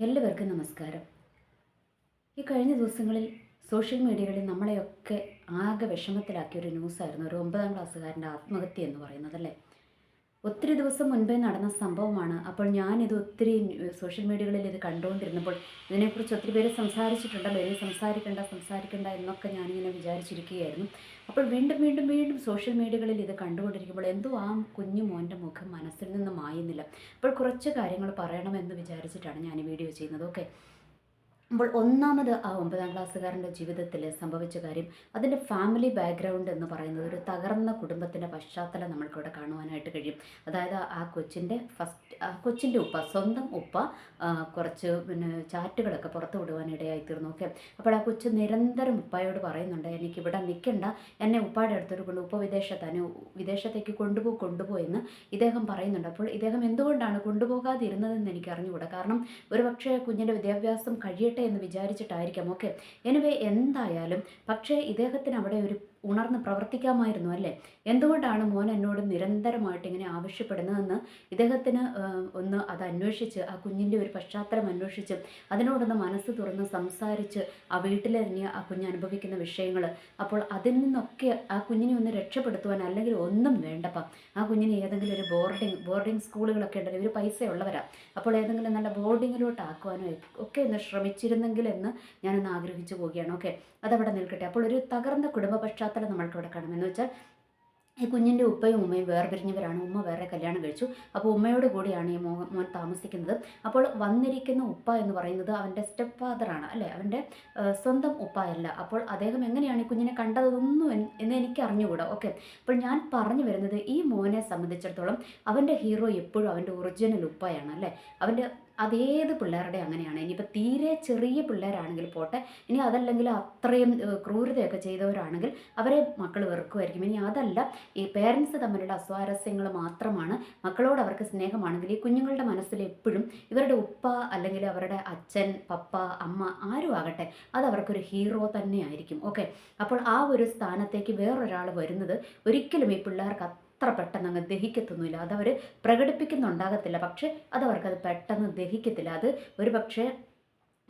എല്ലാവർക്കും നമസ്കാരം. ഈ കഴിഞ്ഞ ദിവസങ്ങളിൽ സോഷ്യൽ മീഡിയകളിൽ നമ്മളെയൊക്കെ ആകെ വിഷമത്തിലാക്കിയ ഒരു ന്യൂസായിരുന്നു ഒരു 9ാം ക്ലാസ്സുകാരൻ്റെ ആത്മഹത്യ എന്ന് പറയുന്നത്, അല്ലേ? ഒത്തിരി ദിവസം മുൻപേ നടന്ന സംഭവമാണ്. അപ്പോൾ ഞാനിത് ഒത്തിരി സോഷ്യൽ മീഡിയകളിൽ ഇത് കണ്ടുകൊണ്ടിരുന്നപ്പോൾ ഇതിനെക്കുറിച്ച് ഒത്തിരി പേര് സംസാരിച്ചിട്ടുണ്ടല്ലോ, ഇനി സംസാരിക്കണ്ട എന്നൊക്കെ ഞാനിങ്ങനെ വിചാരിച്ചിരിക്കുകയായിരുന്നു. അപ്പോൾ വീണ്ടും വീണ്ടും വീണ്ടും സോഷ്യൽ മീഡിയകളിൽ ഇത് കണ്ടുകൊണ്ടിരിക്കുമ്പോൾ എന്തോ ആ കുഞ്ഞു മോൻ്റെ മുഖം മനസ്സിൽ നിന്ന് മായുന്നില്ല. അപ്പോൾ കുറച്ച് കാര്യങ്ങൾ പറയണമെന്ന് വിചാരിച്ചിട്ടാണ് ഞാൻ ഈ വീഡിയോ ചെയ്യുന്നത്. ഓക്കെ. അപ്പോൾ ഒന്നാമത് ആ 9ാം ക്ലാസ്സുകാരൻ്റെ ജീവിതത്തിൽ സംഭവിച്ച കാര്യം, അതിൻ്റെ ഫാമിലി ബാക്ക്ഗ്രൗണ്ട് എന്ന് പറയുന്നത് ഒരു തകർന്ന കുടുംബത്തിൻ്റെ പശ്ചാത്തലം നമ്മൾക്കിവിടെ കാണുവാനായിട്ട് കഴിയും. അതായത് ആ കൊച്ചിൻ്റെ ഉപ്പ, സ്വന്തം ഉപ്പ കുറച്ച് ചാറ്റുകളൊക്കെ പുറത്ത് വിടുവാനിടയായി തീർന്നു. ഓക്കെ. അപ്പോൾ ആ കൊച്ച് നിരന്തരം ഉപ്പായോട് പറയുന്നുണ്ട്, എനിക്കിവിടെ നിൽക്കണ്ട, എന്നെ ഉപ്പായുടെ അടുത്തൊരു കൊണ്ട് ഉപ്പ വിദേശത്തേക്ക് കൊണ്ടുപോയെന്ന് ഇദ്ദേഹം പറയുന്നുണ്ട്. അപ്പോൾ ഇദ്ദേഹം എന്തുകൊണ്ടാണ് കൊണ്ടുപോകാതിരുന്നതെന്ന് എനിക്ക് അറിഞ്ഞുകൂടാ. കാരണം ഒരു പക്ഷേ കുഞ്ഞിൻ്റെ വിദ്യാഭ്യാസം കഴിയട്ടെ എന്ന് വിചാരിച്ചിട്ടായിരിക്കാം. ഓക്കെ. എനിവേ എന്തായാലും പക്ഷേ ഇദ്ദേഹത്തിന് അവിടെ ഒരു ഉണർന്ന് പ്രവർത്തിക്കാമായിരുന്നു, അല്ലേ? എന്തുകൊണ്ടാണ് മോൻ എന്നോട് നിരന്തരമായിട്ട് ഇങ്ങനെ ആവശ്യപ്പെടുന്നതെന്ന് ഇദ്ദേഹത്തിന് ഒന്ന് അത് അന്വേഷിച്ച്, ആ കുഞ്ഞിൻ്റെ ഒരു പശ്ചാത്തലം അന്വേഷിച്ച് അതിനോടൊന്ന് മനസ്സ് തുറന്ന് സംസാരിച്ച് ആ വീട്ടിലിറങ്ങി ആ കുഞ്ഞ് അനുഭവിക്കുന്ന വിഷയങ്ങൾ, അപ്പോൾ അതിൽ നിന്നൊക്കെ ആ കുഞ്ഞിനെ ഒന്ന് രക്ഷപ്പെടുത്തുവാൻ, അല്ലെങ്കിൽ ഒന്നും വേണ്ടപ്പം ആ കുഞ്ഞിനെ ഏതെങ്കിലും ഒരു ബോർഡിംഗ് സ്കൂളുകളൊക്കെ ഉണ്ടല്ലോ, ഇവർ പൈസയുള്ളവരാണ്, അപ്പോൾ ഏതെങ്കിലും നല്ല ബോർഡിങ്ങിലോട്ട് ആക്കുവാനോ ഒക്കെ ഒന്ന് ശ്രമിച്ചിരുന്നെങ്കിൽ എന്ന് ഞാനൊന്ന് ആഗ്രഹിച്ചു പോവുകയാണ്. ഓക്കെ. അതവിടെ നിൽക്കട്ടെ. അപ്പോൾ ഒരു തകർന്ന കുടുംബ പശ്ചാത്തലം നമ്മൾക്കിവിടെ കാണാം. എന്ന് വെച്ചാൽ ഈ കുഞ്ഞിൻ്റെ ഉപ്പയും ഉമ്മയും വേർപിരിഞ്ഞവരാണ്. ഉമ്മ വേറെ കല്യാണം കഴിച്ചു. അപ്പോൾ ഉമ്മയോട് കൂടിയാണ് ഈ മോൻ താമസിക്കുന്നത്. അപ്പോൾ വന്നിരിക്കുന്ന ഉപ്പ എന്ന് പറയുന്നത് അവൻ്റെ സ്റ്റെപ്പ് ഫാദറാണ്, അല്ലേ? അവൻ്റെ സ്വന്തം ഉപ്പയല്ല. അപ്പോൾ അദ്ദേഹം എങ്ങനെയാണ് ഈ കുഞ്ഞിനെ കണ്ടതൊന്നും എന്ന് എനിക്ക് അറിഞ്ഞുകൂടാ. ഓക്കെ. അപ്പോൾ ഞാൻ പറഞ്ഞു വരുന്നത്, ഈ മോനെ സംബന്ധിച്ചിടത്തോളം അവൻ്റെ ഹീറോ എപ്പോഴും അവൻ്റെ ഒറിജിനൽ ഉപ്പയാണ്, അല്ലേ? അവൻ്റെ അതേത് പിള്ളേരുടെ അങ്ങനെയാണ്. ഇനിയിപ്പോൾ തീരെ ചെറിയ പിള്ളേരാണെങ്കിൽ പോട്ടെ, ഇനി അതല്ലെങ്കിൽ അത്രയും ക്രൂരതയൊക്കെ ചെയ്തവരാണെങ്കിൽ അവരെ മക്കൾ വെറുക്കുമായിരിക്കും. ഇനി അതല്ല, ഈ പേരൻസ് തമ്മിലുള്ള അസ്വാരസ്യങ്ങൾ മാത്രമാണ്, മക്കളോട് അവർക്ക് സ്നേഹമാണെങ്കിൽ ഈ കുഞ്ഞുങ്ങളുടെ മനസ്സിൽ എപ്പോഴും ഇവരുടെ ഉപ്പ അല്ലെങ്കിൽ അവരുടെ അച്ഛൻ, പപ്പ, അമ്മ ആരും ആകട്ടെ, അത് അവർക്കൊരു ഹീറോ തന്നെയായിരിക്കും. ഓക്കെ. അപ്പോൾ ആ ഒരു സ്ഥാനത്തേക്ക് വേറൊരാൾ വരുന്നത് ഒരിക്കലും ഈ പിള്ളേർക്ക് അത്ര പെട്ടെന്ന് അങ്ങ് ദഹിക്കത്തൊന്നുമില്ല. അതവർ പ്രകടിപ്പിക്കുന്നുണ്ടാകത്തില്ല, പക്ഷേ അതവർക്കത് പെട്ടെന്ന് ദഹിക്കത്തില്ല. അത് ഒരു പക്ഷേ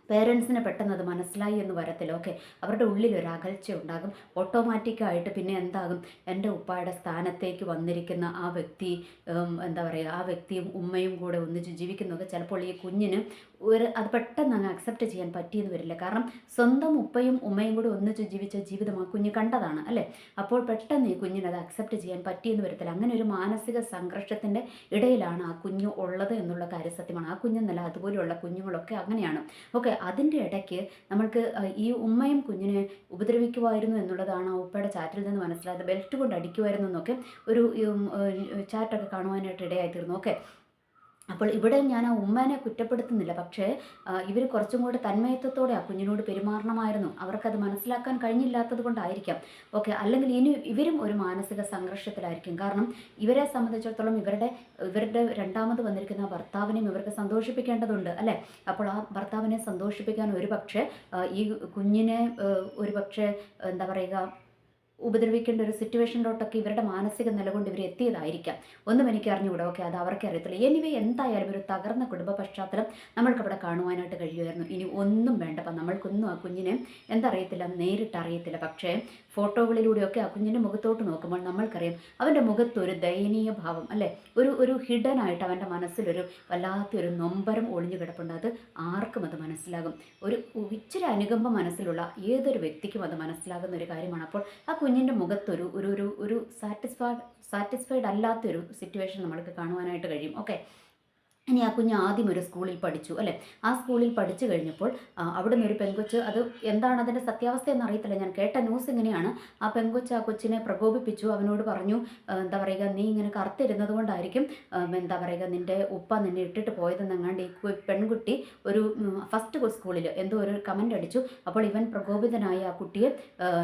പേരൻസിന് പെട്ടെന്ന് അത് മനസ്സിലായി എന്ന് വരത്തില്ല. ഓക്കെ. അവരുടെ ഉള്ളിൽ ഒരു അകൽച്ച ഉണ്ടാകും. ഓട്ടോമാറ്റിക്കായിട്ട് പിന്നെ എന്താകും, എൻ്റെ ഉപ്പായുടെ സ്ഥാനത്തേക്ക് വന്നിരിക്കുന്ന ആ വ്യക്തി, എന്താ പറയുക, ആ വ്യക്തിയും ഉമ്മയും കൂടെ ഒന്നിച്ച് ജീവിക്കുന്നതൊക്കെ ചിലപ്പോൾ ഈ കുഞ്ഞിന് അത് പെട്ടെന്ന് അങ്ങ് അക്സെപ്റ്റ് ചെയ്യാൻ പറ്റിയെന്ന് വരില്ല. കാരണം സ്വന്തം ഉപ്പയും ഉമ്മയും കൂടെ ഒന്നിച്ച് ജീവിച്ച ജീവിതം ആ കുഞ്ഞ് കണ്ടതാണ്, അല്ലേ? അപ്പോൾ പെട്ടെന്ന് ഈ കുഞ്ഞിന് അത് അക്സെപ്റ്റ് ചെയ്യാൻ പറ്റിയെന്ന് വരത്തില്ല. അങ്ങനെ ഒരു മാനസിക സംഘർഷത്തിൻ്റെ ഇടയിലാണ് ആ കുഞ്ഞ് ഉള്ളത് എന്നുള്ള കാര്യം സത്യമാണ്. ആ കുഞ്ഞെന്നല്ല, അതുപോലെയുള്ള കുഞ്ഞുങ്ങളൊക്കെ അങ്ങനെയാണ്. ഓക്കെ. അതിൻ്റെ ഇടയ്ക്ക് നമ്മൾക്ക് ഈ ഉമ്മയും കുഞ്ഞിനെ ഉപദ്രവിക്കുമായിരുന്നു എന്നുള്ളതാണ് ആ ഉപ്പയുടെ ചാറ്റിൽ നിന്ന് മനസ്സിലായത്. ബെൽറ്റ് കൊണ്ട് അടിക്കുമായിരുന്നു എന്നൊക്കെ ഒരു ചാറ്റൊക്കെ കാണുവാനായിട്ട് ഇടയായിത്തീർന്നു. ഓക്കെ. അപ്പോൾ ഇവിടെ ഞാൻ ആ ഉമ്മേനെ കുറ്റപ്പെടുത്തുന്നില്ല, പക്ഷേ ഇവർ കുറച്ചും കൂടെ തന്മയത്വത്തോടെ ആ കുഞ്ഞിനോട് പെരുമാറണമായിരുന്നു. അവർക്കത് മനസ്സിലാക്കാൻ കഴിഞ്ഞില്ലാത്തത് കൊണ്ടായിരിക്കാം. ഓക്കെ. അല്ലെങ്കിൽ ഇനി ഇവരും ഒരു മാനസിക സംഘർഷത്തിലായിരിക്കും. കാരണം ഇവരെ സംബന്ധിച്ചിടത്തോളം ഇവരുടെ രണ്ടാമത് വന്നിരിക്കുന്ന ഭർത്താവിനെയും ഇവർക്ക് സന്തോഷിപ്പിക്കേണ്ടതുണ്ട്, അല്ലേ? അപ്പോൾ ആ ഭർത്താവിനെ സന്തോഷിപ്പിക്കാൻ ഒരു പക്ഷേ ഈ കുഞ്ഞിനെ ഒരു പക്ഷേ എന്താ പറയുക, ഉപദ്രവിക്കേണ്ട ഒരു സിറ്റുവേഷനിലോട്ടൊക്കെ ഇവരുടെ മാനസിക നില കൊണ്ട് ഇവർ എത്തിയതായിരിക്കാം. ഒന്നും എനിക്ക് അറിഞ്ഞുകൂടാ. ഓക്കെ. അത് അവർക്ക് അറിയത്തില്ല. എനിവേ എന്തായാലും ഒരു തകർന്ന കുടുംബ പശ്ചാത്തലം നമ്മൾക്കവിടെ കാണുവാനായിട്ട് കഴിയുമായിരുന്നു. ഇനി ഒന്നും വേണ്ടപ്പം നമ്മൾക്കൊന്നും ആ കുഞ്ഞിനെ എന്തറിയത്തില്ല, നേരിട്ട് അറിയത്തില്ല. പക്ഷേ ഫോട്ടോകളിലൂടെയൊക്കെ ആ കുഞ്ഞിൻ്റെ മുഖത്തോട്ട് നോക്കുമ്പോൾ നമ്മൾക്കറിയാം അവൻ്റെ മുഖത്തൊരു ദയനീയ ഭാവം, അല്ലേ? ഒരു ഹിഡൻ ആയിട്ട് അവൻ്റെ മനസ്സിലൊരു വല്ലാത്തൊരു നൊമ്പരം ഒളിഞ്ഞു കിടപ്പുണ്ട്. അത് ആർക്കും അത് മനസ്സിലാകും. ഇച്ചിരി അനുകമ്പ മനസ്സിലുള്ള ഏതൊരു വ്യക്തിക്കും അത് മനസ്സിലാകുന്ന ഒരു കാര്യമാണ്. അപ്പോൾ ആ കുഞ്ഞിൻ്റെ മുഖത്തൊരു ഒരു ഒരു ഒരു സാറ്റിസ്ഫൈഡ് അല്ലാത്തൊരു സിറ്റുവേഷൻ നമ്മൾക്ക് കാണുവാനായിട്ട് കഴിയും. ഓക്കെ. ഇനി ആ കുഞ്ഞ് ആദ്യം ഒരു സ്കൂളിൽ പഠിച്ചു, അല്ലേ? ആ സ്കൂളിൽ പഠിച്ചു കഴിഞ്ഞപ്പോൾ അവിടെ നിന്ന് ഒരു പെൺകൊച്ച്, അത് എന്താണ് അതിൻ്റെ സത്യാവസ്ഥ എന്നറിയത്തില്ല, ഞാൻ കേട്ട ന്യൂസ് ഇങ്ങനെയാണ്, ആ പെൺകൊച്ച് ആ കൊച്ചിനെ പ്രകോപിപ്പിച്ചു. അവനോട് പറഞ്ഞു, എന്താ പറയുക, നീ ഇങ്ങനെ കറുത്തിരുന്നത് കൊണ്ടായിരിക്കും എന്താ പറയുക നിൻ്റെ ഉപ്പ നിന്നെ ഇട്ടിട്ട് പോയതെന്നെങ്ങാണ്ട് ഈ പെൺകുട്ടി ഒരു ഫസ്റ്റ് സ്കൂളിൽ എന്തോ ഒരു കമൻ്റ് അടിച്ചു. അപ്പോൾ ഇവൻ പ്രകോപിതനായി ആ കുട്ടിയെ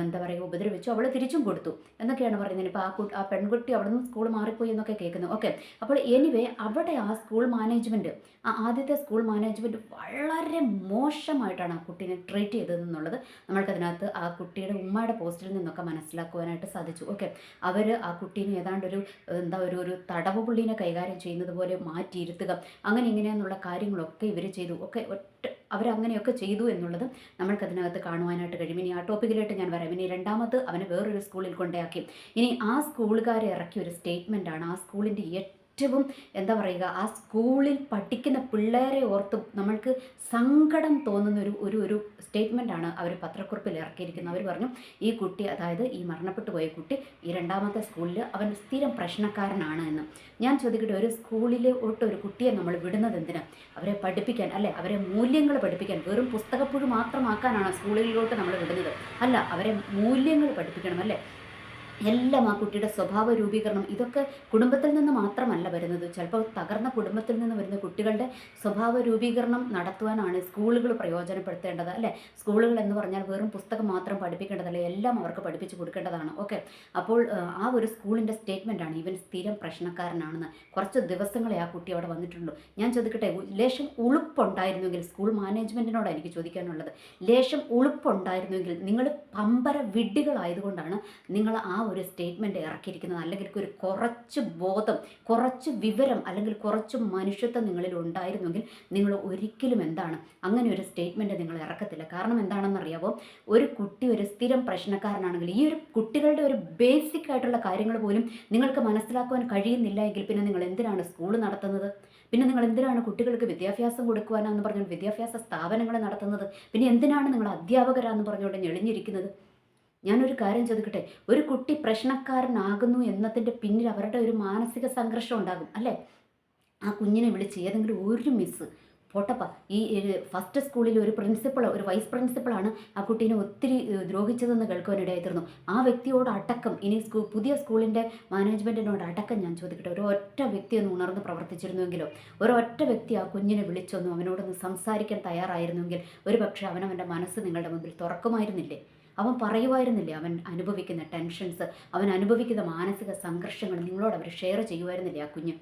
എന്താ പറയുക ഉപദ്രവിച്ചു. അവൾ തിരിച്ചും കൊടുത്തു എന്നൊക്കെയാണ് പറയുന്നത്. ഇപ്പോൾ ആ പെൺകുട്ടി അവിടെ നിന്ന് സ്കൂൾ മാറിപ്പോയി എന്നൊക്കെ കേൾക്കുന്നു. ഓക്കെ. അപ്പോൾ എനിവേ അവിടെ ആ സ്കൂൾ മാനേജ്മെൻറ്റ്, ആ ആദ്യത്തെ സ്കൂൾ മാനേജ്മെൻറ്റ് വളരെ മോശമായിട്ടാണ് ആ കുട്ടീനെ ട്രീറ്റ് ചെയ്തതെന്നുള്ളത് നമ്മൾക്കതിനകത്ത് ആ കുട്ടിയുടെ ഉമ്മയുടെ പോസ്റ്റിൽ നിന്നൊക്കെ മനസ്സിലാക്കുവാനായിട്ട് സാധിച്ചു. ഓക്കെ, അവർ ആ കുട്ടീനെ ഏതാണ്ടൊരു ഒരു തടവ് പുള്ളീനെ കൈകാര്യം ചെയ്യുന്നത് പോലെ മാറ്റിയിരുത്തുക, അങ്ങനെ ഇങ്ങനെയെന്നുള്ള കാര്യങ്ങളൊക്കെ ഇവർ ചെയ്തു. ഒക്കെ അവരങ്ങനെയൊക്കെ ചെയ്തു എന്നുള്ളത് നമ്മൾക്കതിനകത്ത് കാണുവാനായിട്ട് കഴിയും. ഇനി ആ ടോപ്പിക്കിലായിട്ട് ഞാൻ പറയാം. ഇനി രണ്ടാമത് അവനെ വേറൊരു സ്കൂളിൽ കൊണ്ടാക്കി. ഇനി ആ സ്കൂളുകാരെ ഇറക്കിയ ഒരു സ്റ്റേറ്റ്മെൻറ്റാണ്, ആ സ്കൂളിൻ്റെ ഏറ്റവും എന്താ പറയുക, ആ സ്കൂളിൽ പഠിക്കുന്ന പിള്ളേരെ ഓർത്തും നമ്മൾക്ക് സങ്കടം തോന്നുന്ന ഒരു സ്റ്റേറ്റ്മെൻറ്റാണ് അവർ പത്രക്കുറിപ്പിൽ ഇറക്കിയിരിക്കുന്നത്. അവർ പറഞ്ഞു, ഈ കുട്ടി, അതായത് ഈ മരണപ്പെട്ടു പോയ കുട്ടി ഈ രണ്ടാമത്തെ സ്കൂളിൽ അവൻ സ്ഥിരം പ്രശ്നക്കാരനാണ് എന്ന്. ഞാൻ ചോദിക്കട്ടെ, ഒരു സ്കൂളിലോട്ട് ഒരു കുട്ടിയെ നമ്മൾ വിടുന്നത് എന്തിനാണ്? അവരെ പഠിപ്പിക്കാൻ അല്ലേ, അവരെ മൂല്യങ്ങൾ പഠിപ്പിക്കാൻ. വെറും പുസ്തകപ്പുഴ മാത്രമാക്കാനാണ് സ്കൂളുകളിലോട്ട് നമ്മൾ വിടുന്നത്? അല്ല, അവരെ മൂല്യങ്ങൾ പഠിപ്പിക്കണം അല്ലേ. എല്ലാം ആ കുട്ടിയുടെ സ്വഭാവ രൂപീകരണം, ഇതൊക്കെ കുടുംബത്തിൽ നിന്ന് മാത്രമല്ല വരുന്നത്. ചിലപ്പോൾ തകർന്ന കുടുംബത്തിൽ നിന്ന് വരുന്ന കുട്ടികളുടെ സ്വഭാവ രൂപീകരണം നടത്തുവാനാണ് സ്കൂളുകൾ പ്രയോജനപ്പെടുത്തേണ്ടത് അല്ലേ. സ്കൂളുകൾ എന്ന് പറഞ്ഞാൽ വെറും പുസ്തകം മാത്രം പഠിപ്പിക്കേണ്ടതല്ല, എല്ലാം അവർക്ക് പഠിപ്പിച്ച് കൊടുക്കേണ്ടതാണ്. ഓക്കെ, അപ്പോൾ ആ ഒരു സ്കൂളിൻ്റെ സ്റ്റേറ്റ്മെൻറ്റാണ് ഇവൻ സ്ഥിരം പ്രശ്നക്കാരനാണെന്ന്. കുറച്ച് ദിവസങ്ങളെ ആ കുട്ടി അവിടെ വന്നിട്ടുള്ളൂ. ഞാൻ ചോദിക്കട്ടെ, ലേശം ഉളുപ്പുണ്ടായിരുന്നെങ്കിൽ, സ്കൂൾ മാനേജ്മെൻറ്റിനോട് എനിക്ക് ചോദിക്കാനുള്ളത്, ലേശം ഉളുപ്പുണ്ടായിരുന്നെങ്കിൽ, നിങ്ങൾ പമ്പര വിഡ്ഢികളായതുകൊണ്ടാണ് നിങ്ങൾ ആ ഒരു സ്റ്റേറ്റ്മെൻറ്റ് ഇറക്കിയിരിക്കുന്നത്. അല്ലെങ്കിൽ ഒരു കുറച്ച് ബോധം, കുറച്ച് വിവരം, അല്ലെങ്കിൽ കുറച്ച് മനുഷ്യത്വം നിങ്ങളിൽ ഉണ്ടായിരുന്നെങ്കിൽ നിങ്ങൾ ഒരിക്കലും അങ്ങനെ ഒരു സ്റ്റേറ്റ്മെൻറ്റ് നിങ്ങൾ ഇറക്കത്തില്ല. കാരണം എന്താണെന്നറിയാമോ, ഒരു കുട്ടി ഒരു സ്ഥിരം പ്രശ്നക്കാരനാണെങ്കിൽ, ഈ ഒരു കുട്ടികളുടെ ഒരു ബേസിക് ആയിട്ടുള്ള കാര്യങ്ങൾ പോലും നിങ്ങൾക്ക് മനസ്സിലാക്കുവാൻ കഴിയുന്നില്ല എങ്കിൽ പിന്നെ നിങ്ങൾ എന്തിനാണ് സ്കൂൾ നടത്തുന്നത്? പിന്നെ നിങ്ങൾ എന്തിനാണ് കുട്ടികൾക്ക് വിദ്യാഭ്യാസം കൊടുക്കുവാനാന്ന് പറഞ്ഞു വിദ്യാഭ്യാസ സ്ഥാപനങ്ങൾ നടത്തുന്നത്? പിന്നെ എന്തിനാണ് നിങ്ങൾ അധ്യാപകരാന്ന് പറഞ്ഞുകൊണ്ട് ഞെളിഞ്ഞിരിക്കുന്നത്? ഞാനൊരു കാര്യം ചോദിക്കട്ടെ, ഒരു കുട്ടി പ്രശ്നക്കാരനാകുന്നു എന്നതിൻ്റെ പിന്നിൽ അവരുടെ ഒരു മാനസിക സംഘർഷം ഉണ്ടാകും അല്ലേ. ആ കുഞ്ഞിനെ വിളിച്ച് ഏതെങ്കിലും ഒരു മിസ്സ് പോട്ടപ്പ, ഈ ഫസ്റ്റ് സ്കൂളിൽ ഒരു പ്രിൻസിപ്പൾ, ഒരു വൈസ് പ്രിൻസിപ്പളാണ് ആ കുട്ടീനെ ഒത്തിരി ദ്രോഹിച്ചതെന്ന് കേൾക്കുവാനിടയായിത്തീർന്നു. ആ വ്യക്തിയോട് അടക്കം, ഇനി പുതിയ സ്കൂളിൻ്റെ മാനേജ്മെൻറ്റിനോട് അടക്കം ഞാൻ ചോദിക്കട്ടെ, ഒരൊറ്റ വ്യക്തി ഒന്ന് ഉണർന്ന് പ്രവർത്തിച്ചിരുന്നുവെങ്കിലോ, ഒരൊറ്റ വ്യക്തി ആ കുഞ്ഞിനെ വിളിച്ചൊന്നും അവനോടൊന്ന് സംസാരിക്കാൻ തയ്യാറായിരുന്നെങ്കിൽ ഒരു പക്ഷേ അവനവൻ്റെ മനസ്സ് നിങ്ങളുടെ മുമ്പിൽ തുറക്കുമായിരുന്നില്ലേ? അവൻ പറയുമായിരുന്നില്ലേ അവൻ അനുഭവിക്കുന്ന ടെൻഷൻസ്, അവൻ അനുഭവിക്കുന്ന മാനസിക സംഘർഷങ്ങൾ നിങ്ങളോട് അവർ ഷെയർ ചെയ്യുമായിരുന്നില്ലേ ആ കുഞ്ഞ്?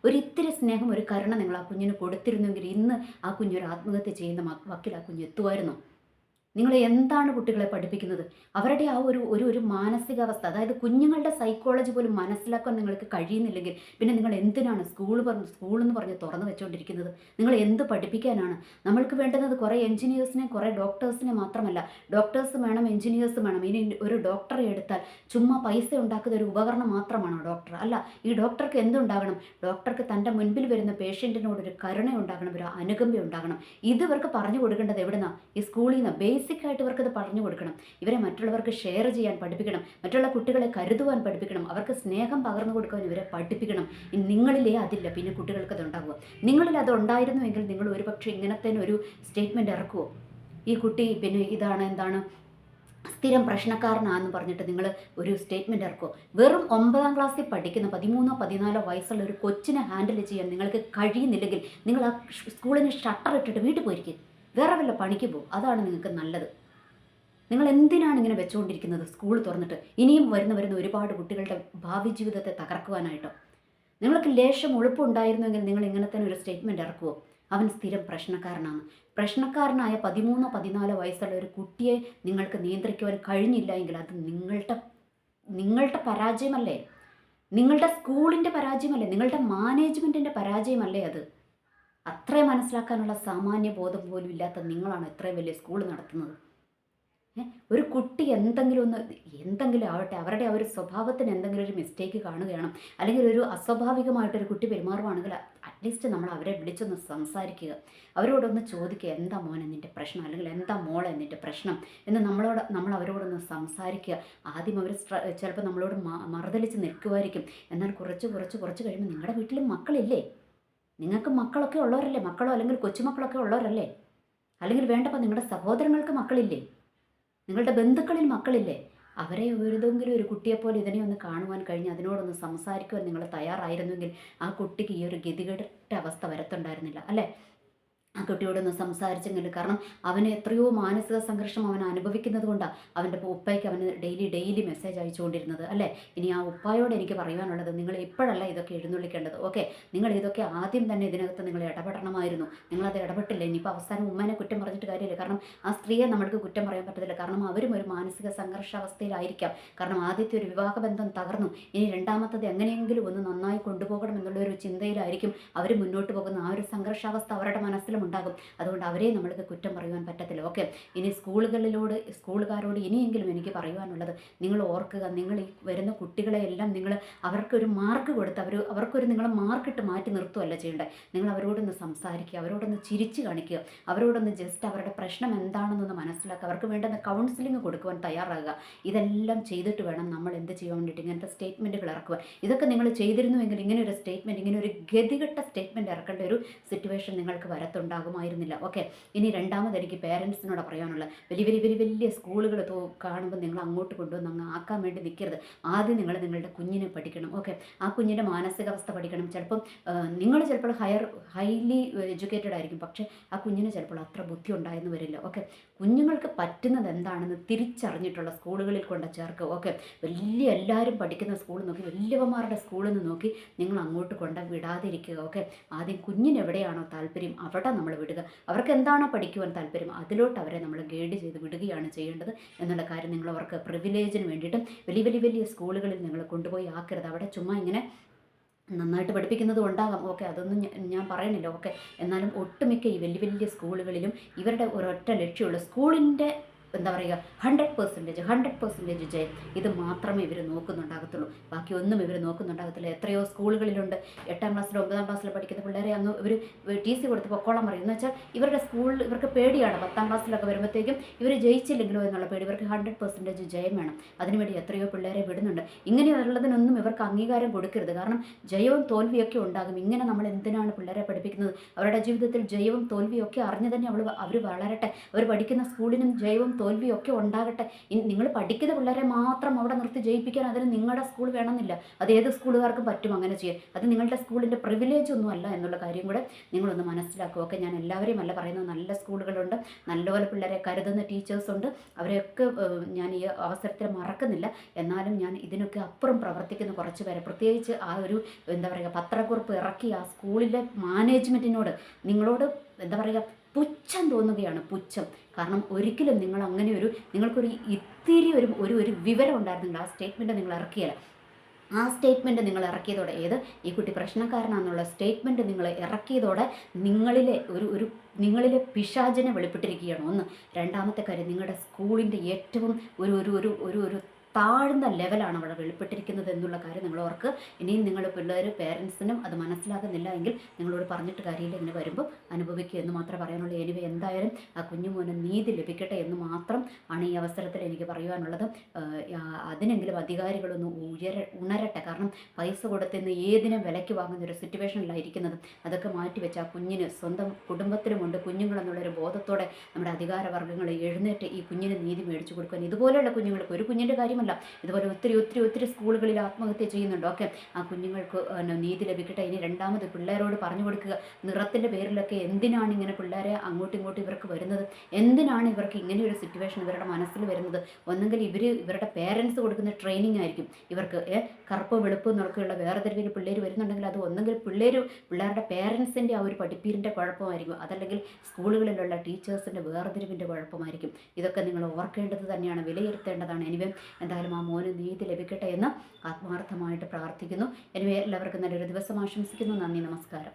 ഒരിത്തിരി സ്നേഹം, ഒരു കരുണ നിങ്ങൾ ആ കുഞ്ഞിന് കൊടുത്തിരുന്നെങ്കിൽ ഇന്ന് ആ കുഞ്ഞൊരു ആത്മഹത്യ ചെയ്യുന്ന വക്കിൽ ആ കുഞ്ഞ് എത്തുമായിരുന്നോ? നിങ്ങൾ എന്താണ് കുട്ടികളെ പഠിപ്പിക്കുന്നത്? അവരുടെ ആ ഒരു മാനസികാവസ്ഥ, അതായത് കുഞ്ഞുങ്ങളുടെ സൈക്കോളജി പോലും മനസ്സിലാക്കാൻ നിങ്ങൾക്ക് കഴിയുന്നില്ലെങ്കിൽ പിന്നെ നിങ്ങൾ എന്തിനാണ് സ്കൂളെന്ന് പറഞ്ഞ് തുറന്നു വെച്ചുകൊണ്ടിരിക്കുന്നത്? നിങ്ങൾ എന്ത് പഠിപ്പിക്കാനാണ്? നമ്മൾക്ക് വേണ്ടുന്നത് കുറേ എൻജിനീയേഴ്സിനെ, കുറേ ഡോക്ടേഴ്സിനെ മാത്രമല്ല. ഡോക്ടേഴ്സ് വേണം, എൻജിനീയേഴ്സ് വേണം. ഇനി ഒരു ഡോക്ടറെ എടുത്താൽ ചുമ്മാ പൈസ ഉണ്ടാക്കുന്ന ഒരു ഉപകരണം മാത്രമാണോ ഡോക്ടർ? അല്ല, ഈ ഡോക്ടർക്ക് എന്തുണ്ടാകണം? ഡോക്ടർക്ക് തൻ്റെ മുൻപിൽ വരുന്ന പേഷ്യൻറ്റിനോടൊരു കരുണ ഉണ്ടാകണം, ഒരു അനുകമ്പ ഉണ്ടാകണം. ഇത് ഇവർക്ക് പറഞ്ഞു കൊടുക്കേണ്ടത് എവിടുന്നാണ്? ഈ സ്കൂളിൽ നിന്ന് ബേസിക്കായിട്ട് ഇവർക്കത് പറഞ്ഞു കൊടുക്കണം. ഇവരെ മറ്റുള്ളവർക്ക് ഷെയർ ചെയ്യാൻ പഠിപ്പിക്കണം, മറ്റുള്ള കുട്ടികളെ കരുതുവാൻ പഠിപ്പിക്കണം, അവർക്ക് സ്നേഹം പകർന്നു കൊടുക്കുവാൻ ഇവരെ പഠിപ്പിക്കണം. നിങ്ങളിലേ അതില്ല, പിന്നെ കുട്ടികൾക്കത് ഉണ്ടാകുക. നിങ്ങളിൽ അത് ഉണ്ടായിരുന്നുവെങ്കിൽ നിങ്ങൾ ഒരുപക്ഷെ ഇങ്ങനത്തെ ഒരു സ്റ്റേറ്റ്മെൻറ്റ് ഇറക്കുമോ? ഈ കുട്ടി പിന്നെ എന്താണ് സ്ഥിരം പ്രശ്നക്കാരനാണെന്ന് പറഞ്ഞിട്ട് നിങ്ങൾ ഒരു സ്റ്റേറ്റ്മെൻറ്റ് ഇറക്കുമോ? വെറും 9ാം ക്ലാസ്സിൽ പഠിക്കുന്ന 13 14 വയസ്സുള്ള ഒരു കൊച്ചിനെ ഹാൻഡിൽ ചെയ്യാൻ നിങ്ങൾക്ക് കഴിയുന്നില്ലെങ്കിൽ നിങ്ങൾ ആ സ്കൂളിന് ഷട്ടർ ഇട്ടിട്ട് വീട്ടിൽ പോയിരിക്കും, വേറെ വല്ല പണിക്ക് പോകും. അതാണ് നിങ്ങൾക്ക് നല്ലത്. നിങ്ങൾ എന്തിനാണ് ഇങ്ങനെ വെച്ചുകൊണ്ടിരിക്കുന്നത്? സ്കൂൾ തുറന്നിട്ട് ഇനിയും വരുന്ന ഒരുപാട് കുട്ടികളുടെ ഭാവി ജീവിതത്തെ തകർക്കുവാനായിട്ടോ? നിങ്ങൾക്ക് ലേശം ഉളുപ്പുണ്ടായിരുന്നുവെങ്കിൽ നിങ്ങൾ ഇങ്ങനെ തന്നെ ഒരു സ്റ്റേറ്റ്മെൻറ്റ് ഇറക്കുമോ? അവൻ സ്ഥിരം പ്രശ്നക്കാരനാണ്. പ്രശ്നക്കാരനായ 13 14 വയസ്സുള്ള ഒരു കുട്ടിയെ നിങ്ങൾക്ക് നിയന്ത്രിക്കുവാൻ കഴിഞ്ഞില്ല എങ്കിൽ അത് നിങ്ങളുടെ പരാജയമല്ലേ? നിങ്ങളുടെ സ്കൂളിൻ്റെ പരാജയമല്ലേ? നിങ്ങളുടെ മാനേജ്മെൻറ്റിൻ്റെ പരാജയമല്ലേ അത്? അത്രയും മനസ്സിലാക്കാനുള്ള സാമാന്യ ബോധം പോലും ഇല്ലാത്ത നിങ്ങളാണ് ഇത്രയും വലിയ സ്കൂൾ നടത്തുന്നത്. ഒരു കുട്ടി എന്തെങ്കിലും ആവട്ടെ, അവരുടെ ആ ഒരു സ്വഭാവത്തിന് എന്തെങ്കിലും ഒരു മിസ്റ്റേക്ക് കാണുകയാണ്, അല്ലെങ്കിൽ ഒരു അസ്വാഭാവികമായിട്ടൊരു കുട്ടി പെരുമാറുവാണെങ്കിൽ അറ്റ്ലീസ്റ്റ് നമ്മൾ അവരെ വിളിച്ചൊന്ന് സംസാരിക്കുക, അവരോടൊന്ന് ചോദിക്കുക, എന്താ മോനെ നിൻ്റെ പ്രശ്നം, അല്ലെങ്കിൽ എന്താ മോളെ നിൻ്റെ പ്രശ്നം എന്ന് നമ്മൾ അവരോടൊന്ന് സംസാരിക്കുക. ആദ്യം അവർ ചിലപ്പോൾ നമ്മളോട് മറുതലിച്ച് നിൽക്കുമായിരിക്കും. എന്നാൽ കുറച്ച് കഴിയുമ്പോൾ നിങ്ങളുടെ വീട്ടിലും മക്കളില്ലേ? നിങ്ങൾക്ക് മക്കളൊക്കെ ഉള്ളവരല്ലേ? മക്കളോ അല്ലെങ്കിൽ കൊച്ചുമക്കളൊക്കെ ഉള്ളവരല്ലേ? അല്ലെങ്കിൽ വേണ്ടപ്പോൾ നിങ്ങളുടെ സഹോദരങ്ങൾക്ക് മക്കളില്ലേ? നിങ്ങളുടെ ബന്ധുക്കളിൽ മക്കളില്ലേ? അവരെ ഏതെങ്കിലും ഒരു കുട്ടിയെപ്പോലെ ഇതിനെ ഒന്ന് കാണുവാൻ കഴിഞ്ഞ് അതിനോടൊന്ന് സംസാരിക്കുവാൻ നിങ്ങൾ തയ്യാറായിരുന്നെങ്കിൽ ആ കുട്ടിക്ക് ഈ ഒരു ഗതികെട്ട അവസ്ഥ വരത്തുണ്ടായിരുന്നില്ല അല്ലേ. ആ കുട്ടിയോടൊന്ന് സംസാരിച്ചെങ്കിൽ, കാരണം അവന് എത്രയോ മാനസിക സംഘർഷം അവൻ അനുഭവിക്കുന്നത് കൊണ്ടാണ് അവൻ്റെ ഉപ്പയ്ക്ക് അവന് ഡെയിലി മെസ്സേജ് അയച്ചുകൊണ്ടിരുന്നത് അല്ലേ. ഇനി ആ ഉപ്പായോട് എനിക്ക് പറയുവാനുള്ളത്, നിങ്ങൾ ഇപ്പോഴല്ല ഇതൊക്കെ എഴുന്നള്ളിക്കേണ്ടത്. ഓക്കെ, നിങ്ങൾ ഇതൊക്കെ ആദ്യം തന്നെ ഇതിനകത്ത് നിങ്ങൾ ഇടപെടണമായിരുന്നു. നിങ്ങളത് ഇടപെട്ടില്ല. ഇനിയിപ്പോൾ അവസാനം ഉമ്മേനെ കുറ്റം പറഞ്ഞിട്ട് കാര്യമില്ല. കാരണം ആ സ്ത്രീയെ നമ്മൾക്ക് കുറ്റം പറയാൻ പറ്റത്തില്ല. കാരണം അവരും ഒരു മാനസിക സംഘർഷാവസ്ഥയിലായിരിക്കാം. കാരണം ആദ്യത്തെ ഒരു വിവാഹബന്ധം തകർന്നു, ഇനി രണ്ടാമത്തത് എങ്ങനെയെങ്കിലും ഒന്ന് നന്നായി കൊണ്ടുപോകണം എന്നുള്ള ഒരു ചിന്തയിലായിരിക്കും അവർ മുന്നോട്ട് പോകുന്ന. ആ ഒരു സംഘർഷാവസ്ഥ അവരുടെ മനസ്സിലും ഉണ്ടാകും. അതുകൊണ്ട് അവരെ നമ്മൾക്ക് കുറ്റം പറയുവാൻ പറ്റത്തില്ല. ഓക്കെ, ഇനി സ്കൂളുകാരോട് ഇനിയെങ്കിലും എനിക്ക് പറയുവാനുള്ളത്, നിങ്ങൾ ഓർക്കുക, നിങ്ങൾ ഈ വരുന്ന കുട്ടികളെയെല്ലാം നിങ്ങൾ അവർക്കൊരു മാർക്ക് കൊടുത്ത് അവർക്കൊരു നിങ്ങൾ മാർക്കിട്ട് മാറ്റി നിർത്തുകയല്ല ചെയ്യേണ്ടത്. നിങ്ങൾ അവരോടൊന്ന് സംസാരിക്കുക, അവരോടൊന്ന് ചിരിച്ച് കാണിക്കുക, അവരോടൊന്ന് ജസ്റ്റ് അവരുടെ പ്രശ്നം എന്താണെന്നൊന്ന് മനസ്സിലാക്കുക, അവർക്ക് വേണ്ടുന്ന കൗൺസിലിംഗ് കൊടുക്കുവാൻ തയ്യാറാകുക. ഇതെല്ലാം ചെയ്തിട്ട് വേണം നമ്മൾ എന്ത് ചെയ്യാൻ വേണ്ടിയിട്ട് ഇങ്ങനത്തെ സ്റ്റേറ്റ്മെൻറ്റുകൾ ഇറക്കുവാൻ. ഇതൊക്കെ നിങ്ങൾ ചെയ്തിരുന്നുവെങ്കിൽ ഇങ്ങനെ ഒരു സ്റ്റേറ്റ്മെൻറ്റ്, ഇങ്ങനെ ഒരു ഗതികെട്ട സ്റ്റേറ്റ്മെൻറ്റ് ഇറക്കേണ്ട ഒരു സിറ്റുവേഷൻ നിങ്ങൾക്ക് വരത്തുണ്ടാകുമായിരുന്നില്ല. ഓക്കെ, ഇനി രണ്ടാമത് എനിക്ക് പേരൻസിനോട് പറയാനുള്ള, വലിയ സ്കൂളുകൾ കാണുമ്പോൾ നിങ്ങൾ അങ്ങോട്ട് കൊണ്ടുവന്ന് അങ്ങ് ആക്കാൻ വേണ്ടി നിൽക്കരുത്. ആദ്യം നിങ്ങൾ നിങ്ങളുടെ കുഞ്ഞിനെ പഠിക്കണം. ഓക്കെ, ആ കുഞ്ഞിൻ്റെ മാനസികാവസ്ഥ പഠിക്കണം. നിങ്ങൾ ചിലപ്പോൾ ഹൈലി എഡ്യൂക്കേറ്റഡ് ആയിരിക്കും, പക്ഷേ ആ കുഞ്ഞിന് ചിലപ്പോൾ അത്ര ബുദ്ധി ഉണ്ടായെന്ന് വരില്ല. ഓക്കെ, കുഞ്ഞുങ്ങൾക്ക് പറ്റുന്നത് എന്താണെന്ന് തിരിച്ചറിഞ്ഞിട്ടുള്ള സ്കൂളുകളിൽ കൊണ്ട് ചേർക്കുക. ഓക്കെ, എല്ലാവരും പഠിക്കുന്ന സ്കൂൾ നോക്കി, വലിയവന്മാരുടെ സ്കൂളിൽ നിന്ന് നോക്കി നിങ്ങൾ അങ്ങോട്ട് കൊണ്ട് വിടാതിരിക്കുക. ഓക്കെ, ആദ്യം കുഞ്ഞിന് എവിടെയാണോ താല്പര്യം അവിടെ നമ്മൾ വിടുക. അവർക്ക് എന്താണോ പഠിക്കുവാൻ താല്പര്യം അതിലോട്ട് അവരെ നമ്മൾ ഗൈഡ് ചെയ്ത് വിടുകയാണ് ചെയ്യേണ്ടത് എന്നുള്ള കാര്യം നിങ്ങൾ അവർക്ക് പ്രിവിലേജിന് വേണ്ടിയിട്ടും വലിയ സ്കൂളുകളിൽ നിങ്ങൾ കൊണ്ടുപോയി ആക്കരുത്. അവിടെ ചുമ്മാ ഇങ്ങനെ നന്നായിട്ട് പഠിപ്പിക്കുന്നത് ഉണ്ടാകാം. ഓക്കെ, അതൊന്നും ഞാൻ പറയണില്ല. ഓക്കെ, എന്നാലും ഒട്ടുമിക്ക ഈ വലിയ സ്കൂളുകളിലും ഇവരുടെ ഒരൊറ്റ ലക്ഷ്യമുള്ള സ്കൂളിൻ്റെ എന്താ പറയുക 100% ജയം, ഇത് മാത്രമേ ഇവർ നോക്കുന്നുണ്ടാകത്തുള്ളൂ. ബാക്കി ഒന്നും ഇവർ നോക്കുന്നുണ്ടാകത്തില്ല. എത്രയോ സ്കൂളുകളിലുണ്ട് 8ാം ക്ലാസ്സിലോ 9ാം ക്ലാസ്സിലോ പഠിക്കുന്ന പിള്ളേരെ അങ്ങ് ഇവർ TC കൊടുത്ത് പൊക്കോളം പറയും. എന്ന് വെച്ചാൽ ഇവരുടെ സ്കൂളിൽ ഇവർക്ക് പേടിയാണ്. 10ാം ക്ലാസ്സിലൊക്കെ വരുമ്പോഴത്തേക്കും ഇവർ ജയിച്ചില്ലെങ്കിലോ എന്നുള്ള പേടി. ഇവർക്ക് 100% ജയം വേണം. അതിനുവേണ്ടി എത്രയോ പിള്ളേരെ വിടുന്നുണ്ട്. ഇങ്ങനെയുള്ളതിനൊന്നും ഇവർക്ക് അംഗീകാരം കൊടുക്കരുത്. കാരണം ജയവും തോൽവിയൊക്കെ ഉണ്ടാകും. ഇങ്ങനെ നമ്മൾ എന്തിനാണ് പിള്ളേരെ പഠിപ്പിക്കുന്നത്? അവരുടെ ജീവിതത്തിൽ ജയവും തോൽവിയും ഒക്കെ അറിഞ്ഞു തന്നെ അവർ വളരട്ടെ. അവർ പഠിക്കുന്ന സ്കൂളിനും ജയവും തോൽവിയൊക്കെ ഉണ്ടാകട്ടെ. നിങ്ങൾ പഠിക്കുന്ന പിള്ളേരെ മാത്രം അവിടെ നിർത്തി ജയിപ്പിക്കാൻ അതിന് നിങ്ങളുടെ സ്കൂൾ വേണമെന്നില്ല. അത് ഏത് സ്കൂളുകാർക്കും പറ്റും അങ്ങനെ ചെയ്യാൻ. അത് നിങ്ങളുടെ സ്കൂളിൻ്റെ പ്രിവിലേജ് ഒന്നും അല്ല എന്നുള്ള കാര്യം കൂടെ നിങ്ങളൊന്ന് മനസ്സിലാക്കുക. ഓക്കെ, ഞാൻ എല്ലാവരെയും അല്ല പറയുന്നത്. നല്ല സ്കൂളുകളുണ്ട്, നല്ലപോലെ പിള്ളേരെ കരുതുന്ന ടീച്ചേഴ്സുണ്ട്. അവരെയൊക്കെ ഞാൻ ഈ അവസരത്തിൽ മറക്കുന്നില്ല. എന്നാലും ഞാൻ ഇതിനൊക്കെ അപ്പുറം പ്രവർത്തിക്കുന്ന കുറച്ച് പേരെ, പ്രത്യേകിച്ച് ആ ഒരു എന്താ പറയുക പത്രക്കുറിപ്പ് ഇറക്കി ആ സ്കൂളിലെ മാനേജ്മെൻറ്റിനോട് നിങ്ങളോട് എന്താ പറയുക പുച്ഛം തോന്നുകയാണ്. പുച്ഛം. കാരണം ഒരിക്കലും നിങ്ങൾ അങ്ങനെ നിങ്ങൾക്കൊരു ഇത്തിരി ഒരു വിവരം ഉണ്ടായിരുന്നില്ല. ആ സ്റ്റേറ്റ്മെൻറ്റ് നിങ്ങൾ ഇറക്കിയല്ല. ആ സ്റ്റേറ്റ്മെൻറ്റ് നിങ്ങൾ ഇറക്കിയതോടെ, ഈ കുട്ടി പ്രശ്നക്കാരനാണെന്നുള്ള സ്റ്റേറ്റ്മെൻറ്റ് നിങ്ങൾ ഇറക്കിയതോടെ നിങ്ങളിലെ പിശാചിനെ വെളിപ്പെട്ടിരിക്കുകയാണ്. ഒന്ന്. രണ്ടാമത്തെ കാര്യം, നിങ്ങളുടെ സ്കൂളിൻ്റെ ഏറ്റവും ഒരു താഴ്ന്ന ലെവലാണ് അവിടെ വെളിപ്പെട്ടിരിക്കുന്നത് എന്നുള്ള കാര്യം നിങ്ങൾ ഓർക്ക്. ഇനിയും നിങ്ങൾ പേരൻസിനും അത് മനസ്സിലാകുന്നില്ല എങ്കിൽ നിങ്ങളോട് പറഞ്ഞിട്ട് കാര്യമില്ല. ഇങ്ങനെ വരുമ്പോൾ അനുഭവിക്കുക എന്ന് മാത്രമേ പറയാനുള്ളൂ. എനിവേ, എന്തായാലും ആ കുഞ്ഞുമോന് നീതി ലഭിക്കട്ടെ എന്ന് മാത്രം ആണ് ഈ അവസരത്തിൽ എനിക്ക് പറയുവാനുള്ളത്. അതിനെങ്കിലും അധികാരികളൊന്ന് ഉണരട്ടെ. കാരണം പൈസ കൊടുത്തുനിന്ന് ഏതിനും വിലയ്ക്ക് വാങ്ങുന്നൊരു സിറ്റുവേഷനിലായിരിക്കുന്നത്. അതൊക്കെ മാറ്റിവെച്ച് ആ കുഞ്ഞിന് സ്വന്തം കുടുംബത്തിലുമുണ്ട് കുഞ്ഞുങ്ങളെന്നുള്ളൊരു ബോധത്തോടെ നമ്മുടെ അധികാരവർഗ്ഗങ്ങൾ എഴുന്നേറ്റ് ഈ കുഞ്ഞിന് നീതി മേടിച്ചു കൊടുക്കാൻ. ഇതുപോലെയുള്ള കുഞ്ഞുങ്ങൾക്ക്, ഒരു കുഞ്ഞിൻ്റെ കാര്യം ഇതുപോലെ ഒത്തിരി സ്കൂളുകളിൽ ആത്മഹത്യ ചെയ്യുന്നുണ്ട്. ഓക്കെ, ആ കുഞ്ഞുങ്ങൾക്ക് നീതി ലഭിക്കട്ടെ. ഇനി രണ്ടാമത് പിള്ളേരോട് പറഞ്ഞു കൊടുക്കുക, നിറത്തിൻ്റെ പേരിലൊക്കെ എന്തിനാണ് ഇങ്ങനെ പിള്ളേരെ അങ്ങോട്ടും ഇവർക്ക് വരുന്നത്? എന്തിനാണ് ഇവർക്ക് ഇങ്ങനെ ഒരു സിറ്റുവേഷൻ ഇവരുടെ മനസ്സിൽ വരുന്നത്? ഒന്നെങ്കിൽ ഇവരുടെ പേരൻസ് കൊടുക്കുന്ന ട്രെയിനിങ് ആയിരിക്കും ഇവർക്ക്. കറുപ്പ് വെളുപ്പ് എന്നൊക്കെയുള്ള വേർതിരിവിന് പിള്ളേർ വരുന്നുണ്ടെങ്കിൽ അത് ഒന്നെങ്കിൽ പിള്ളേരുടെ പേരൻസിൻ്റെ ആ ഒരു പഠിപ്പീരിൻ്റെ കുഴപ്പമായിരിക്കും, അതല്ലെങ്കിൽ സ്കൂളുകളിലുള്ള ടീച്ചേഴ്സിൻ്റെ വേർതിരിവിൻ്റെ കുഴപ്പമായിരിക്കും. ഇതൊക്കെ നിങ്ങൾ ഓർക്കേണ്ടത് തന്നെയാണ്, വിലയിരുത്തേണ്ടതാണ്. എനിവേ, എന്തായാലും ആ മോന് നീതി ലഭിക്കട്ടെ എന്ന് ആത്മാർത്ഥമായിട്ട് പ്രാർത്ഥിക്കുന്നു. എനിവേ, എല്ലാവർക്കും നല്ലൊരു ദിവസം ആശംസിക്കുന്നു. നന്ദി, നമസ്കാരം.